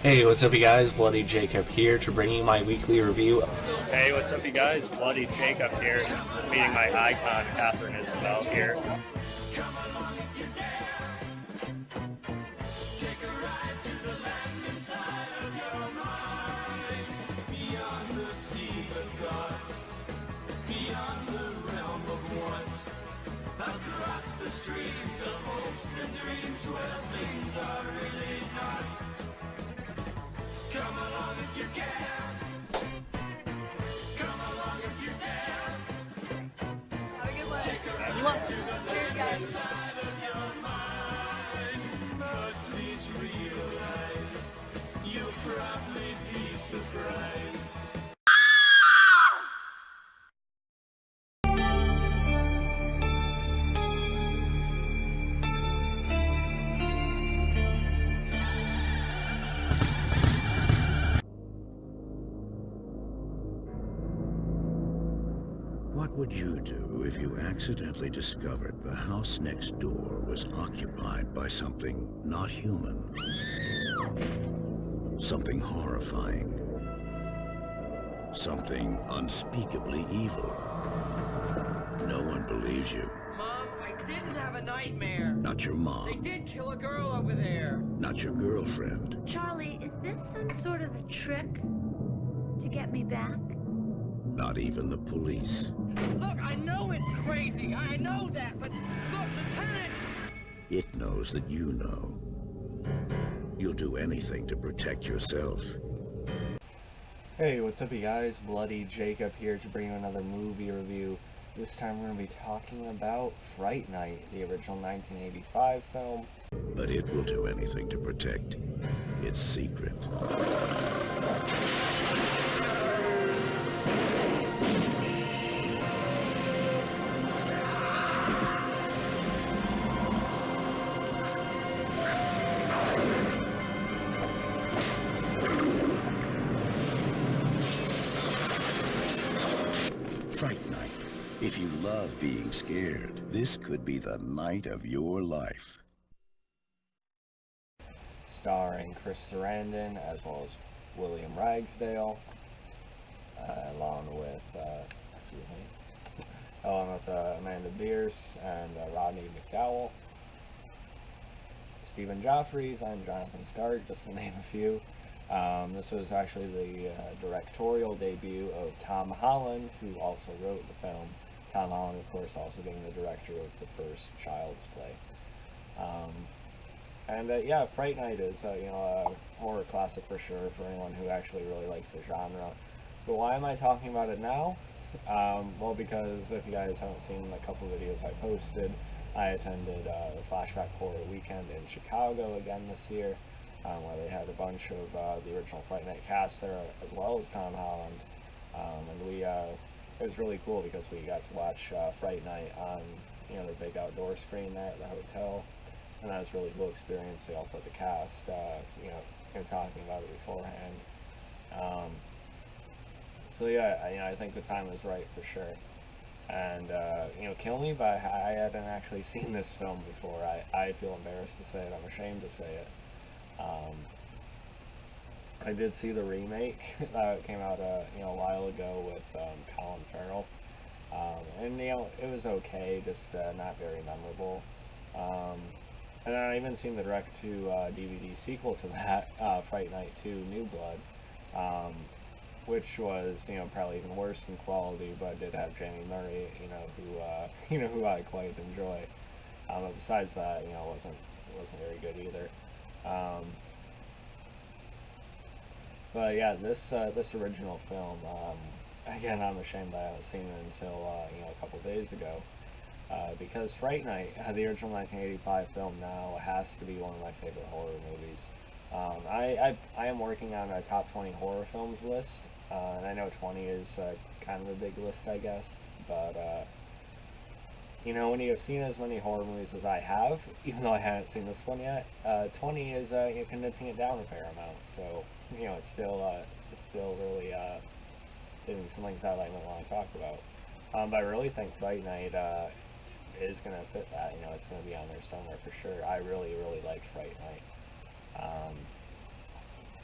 Hey, what's up you guys? Bloody Jacob here to bring you my weekly review. Hey, what's up, you guys? Bloody Jacob here, meeting my icon, Catherine Isabel here. Beyond the realm of want, across the streams of hopes and dreams where things are really not. Come along if you can. Come along if you dare. Have a good one. Take a ride to the Cheers, guys. inside of your mind. But please realize you'll probably be surprised. What would you do if you accidentally discovered the house next door was occupied by something not human? Something horrifying. Something unspeakably evil. No one believes you. Mom, I didn't have a nightmare. Not your They mom. did kill a girl over there. Not your girlfriend. Charlie, is this some sort of a trick to get me back? Not even the police. Look, I know it's crazy. I know that, but look, Lieutenant! It knows that you know. You'll do anything to protect yourself. Hey, what's up, you guys? Bloody Jacob here to bring you another movie review. This time we're going to be talking about Fright Night, the original 1985 film. But it will do anything to protect its secret. Fright Night. If you love being scared, this could be the night of your life. Starring Chris Sarandon as well as William Ragsdale, along with Amanda Bierce and Rodney McDowell, Stephen Joffreys, and Jonathan Stark, just to name a few. This was actually the directorial debut of Tom Holland, who also wrote the film. Tom Holland, of course, also being the director of the first Child's Play. Yeah, Fright Night is a horror classic for sure for anyone who actually really likes the genre. But why am I talking about it now? Well, because if you guys haven't seen a couple videos I posted, I attended the Flashback Horror Weekend in Chicago again this year, where they had a bunch of the original Fright Night cast there, as well as Tom Holland. It was really cool because we got to watch Fright Night on the big outdoor screen there at the hotel, and that was a really cool experience. They also had the cast, talking about it beforehand. I think the time was right for sure. And kill me, but I hadn't actually seen this film before. I feel embarrassed to say it. I'm ashamed to say it. I did see the remake that came out a while ago with Colin Farrell, and it was okay, just not very memorable. And then I even seen the direct-to-DVD sequel to that, Fright Night 2: New Blood, which was probably even worse in quality, but did have Jamie Murray, who I quite enjoy. But besides that, it wasn't very good either. But yeah, this original film, again, I'm ashamed I haven't seen it until a couple days ago, because Fright Night, the original 1985 film, now has to be one of my favorite horror movies. I am working on a top 20 horror films list, and I know 20 is kind of a big list, I guess, but when you have seen as many horror movies as I have, even though I haven't seen this one yet, 20 is condensing it down a fair amount. So it's still really some things that I might want to talk about. But I really think Fright Night is going to fit that. It's going to be on there somewhere for sure. I really like Fright Night.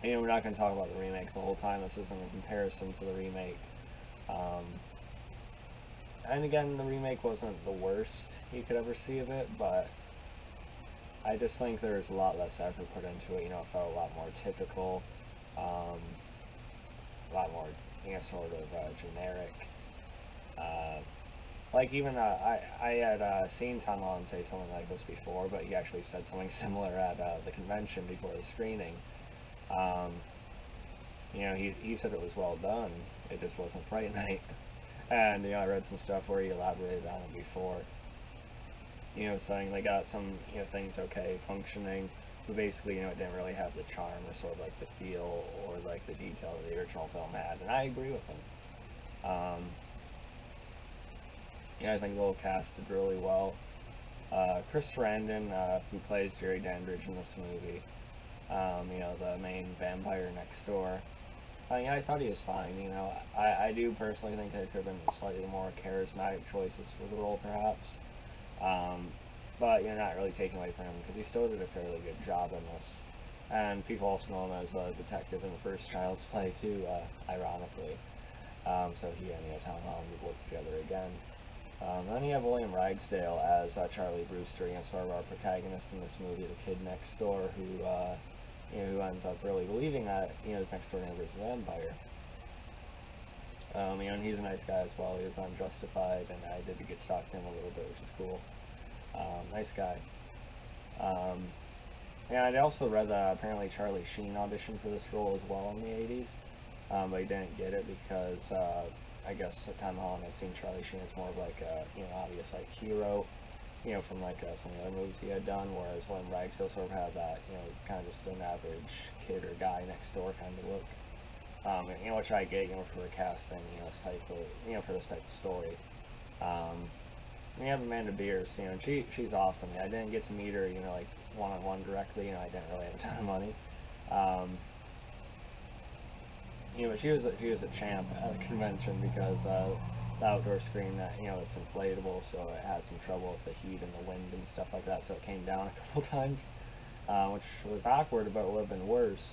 You know, we're not going to talk about the remake the whole time. This isn't a comparison to the remake. And again, the remake wasn't the worst you could ever see of it, but I just think there was a lot less effort put into it. You know, it felt a lot more typical, a lot more, you know, sort of generic. Like even I had seen Tom Holland say something like this before, but he actually said something similar at the convention before the screening. You know, he said it was well done. It just wasn't Fright Night. And you know, I read some stuff where he elaborated on it before. You know, saying they got some, you know, things okay functioning, but basically, you know, it didn't really have the charm or sort of like the feel or like the detail that the original film had. And I agree with him. Yeah, I think the whole cast did really well. Chris Sarandon, who plays Jerry Dandridge in this movie, you know, the main vampire next door. Yeah, I thought he was fine. You know, I do personally think there could have been slightly more charismatic choices for the role, perhaps. But you're not really taking away from him because he still did a fairly good job in this. And people also know him as a detective in the first Child's Play too, ironically. So he and Tom Holland would work together again. Then you have William Ragsdale as Charlie Brewster, you know, sort of our protagonist in this movie, the kid next door who, you know, who ends up really believing that, you know, his next door neighbor is a vampire. You know, and he's a nice guy as well. He was on Justified, and I did get to talk to him a little bit, which is cool. Nice guy. Yeah, I'd also read that apparently Charlie Sheen auditioned for this role as well in the 80s, but he didn't get it because I guess Tom Holland had seen Charlie Sheen as more of like a, you know, obvious like hero, you know, from like some of the other movies he had done, whereas William Ragsdale sort of had that, you know, kind of just an average kid or guy next door kind of look. You know, which I get, you know, for casting, you know, this type of, you know, for this type of story. We have Amanda Beers, you know, and she's awesome. I didn't get to meet her, you know, like one-on-one directly, you know, I didn't really have a ton of money. You know, but she was a champ at the convention because the outdoor screen that, you know, it's inflatable, so it had some trouble with the heat and the wind and stuff like that, so it came down a couple times, which was awkward, but it would have been worse.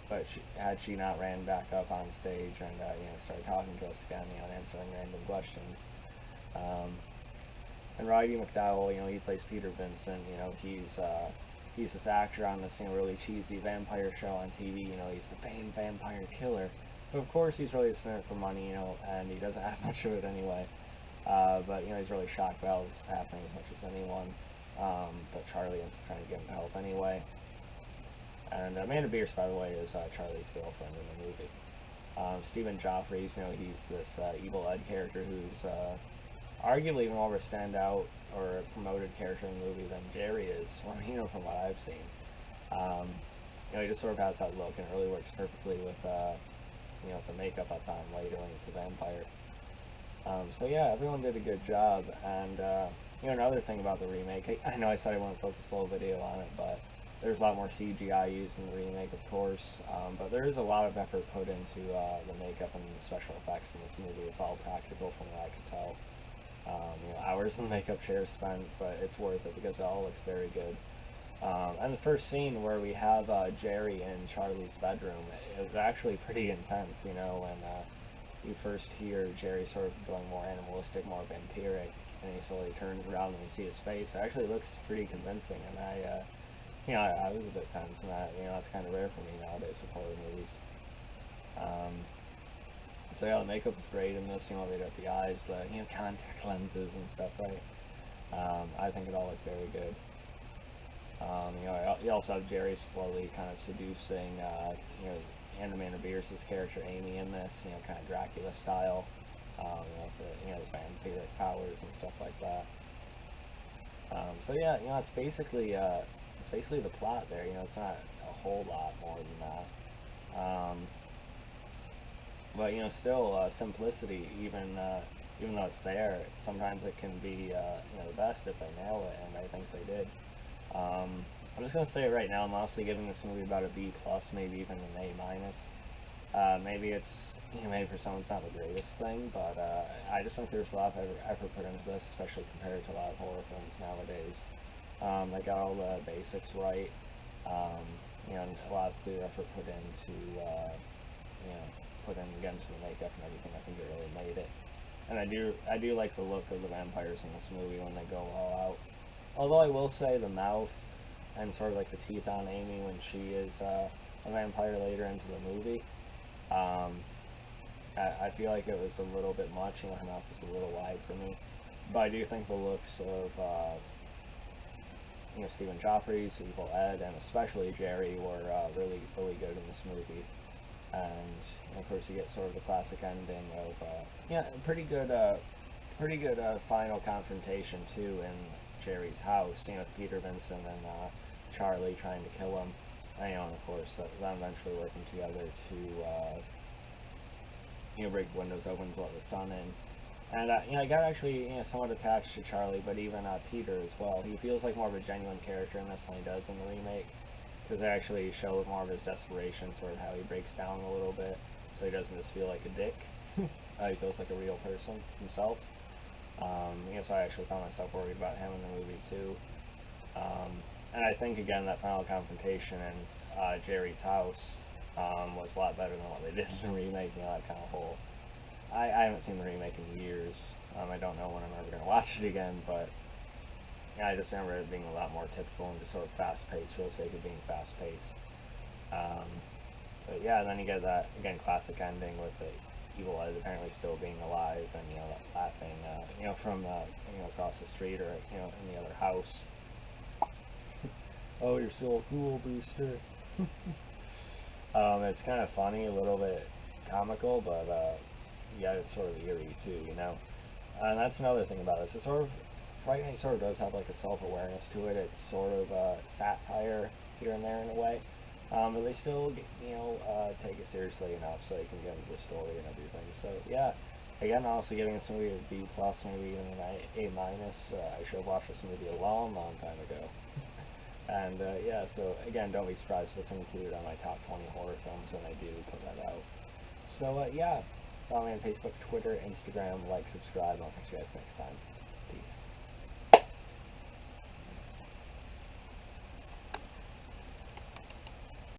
But had she not ran back up on stage and you know, started talking to us again, you know, answering random questions. And Roddy McDowell, you know, he plays Peter Vincent. You know, he's this actor on this, you know, really cheesy vampire show on TV. You know, he's the Bane vampire killer. But of course, he's really just in it for money, you know, and he doesn't have much of it anyway. But you know, he's really shocked by all this happening as much as anyone. But Charlie ends up trying to get him help anyway. And Amanda Beers, by the way, is Charlie's girlfriend in the movie. Stephen Joffrey, you know, he's this Evil Ed character who's arguably even more of a standout or a promoted character in the movie than Jerry is, or, you know, from what I've seen. You know, he just sort of has that look, and it really works perfectly with, you know, the makeup up on later when he's a vampire. So yeah, everyone did a good job, and, you know, another thing about the remake, I know I said I wouldn't focus the whole video on it, but there's a lot more CGI used in the remake, of course, but there is a lot of effort put into the makeup and the special effects in this movie. It's all practical from what I could tell. You know, hours in the makeup chair spent, but it's worth it because it all looks very good. And the first scene where we have Jerry in Charlie's bedroom, it was actually pretty intense, you know, when you first hear Jerry sort of going more animalistic, more vampiric, and he slowly turns around and you see his face. It actually looks pretty convincing, and you know, I was a bit tense, and that, you know, that's kind of rare for me nowadays with horror movies. So yeah, the makeup was great in this, you know, they got the eyes, the, you know, contact lenses and stuff, right? I think it all looked very good. You know, you also have Jerry slowly kind of seducing, you know, Amanda Beers' character Amy in this, you know, kind of Dracula style, you know, the, you know, his vampiric powers and stuff like that. So yeah, you know, it's basically the plot there. You know, it's not a whole lot more than that. But you know, still simplicity, even though it's there, sometimes it can be you know, the best if they nail it, and I think they did. I'm just gonna say it right now. I'm honestly giving this movie about a B+, maybe even an A-. Maybe it's, you know, maybe for some it's not the greatest thing, but I just think there's a lot of effort put into this, especially compared to a lot of horror films nowadays. They got all the basics right. a lot of clear effort put into, put in against the makeup and everything. I think it really made it. And I do like the look of the vampires in this movie when they go all out. Although I will say the mouth and sort of like the teeth on Amy when she is a vampire later into the movie, I feel like it was a little bit much. Her mouth was a little wide for me. But I do think the looks of Stephen Joffrey's Evil Ed and especially Jerry were really good in this movie. And of course you get sort of the classic ending of pretty good final confrontation too in Jerry's house. Peter Vincent and Charlie trying to kill him. And of course them eventually working together to break windows open to let the sun in. And I got actually somewhat attached to Charlie, but even Peter as well. He feels like more of a genuine character in this than he does in the remake, because they actually show more of his desperation, sort of how he breaks down a little bit, so he doesn't just feel like a dick. He feels like a real person himself. So I actually found myself worried about him in the movie too. And I think again that final confrontation in Jerry's house was a lot better than what they did in the remake. That kind of whole. I haven't seen the remake in years. I don't know when I'm ever going to watch it again, but I just remember it being a lot more typical and just sort of fast-paced for the sake of being fast-paced. But yeah, then you get that, again, classic ending with the Evil Ed apparently still being alive and, laughing, from, across the street or, in the other house. Oh, you're so cool, Brewster. It's kind of funny, a little bit comical, but, yeah, it's sort of eerie too, And that's another thing about this. It's sort of, Fright Night sort of does have like a self-awareness to it. It's sort of satire here and there in a way, but they still, take it seriously enough so you can get into the story and everything. So yeah, again, honestly, giving this movie a B+, maybe even an A-. I should have watched this movie a long time ago. And yeah, so again, don't be surprised if it's included on my top 20 horror films when I do put that out. So yeah. Follow me on Facebook, Twitter, Instagram, like, subscribe, and I'll catch you guys next time. Peace.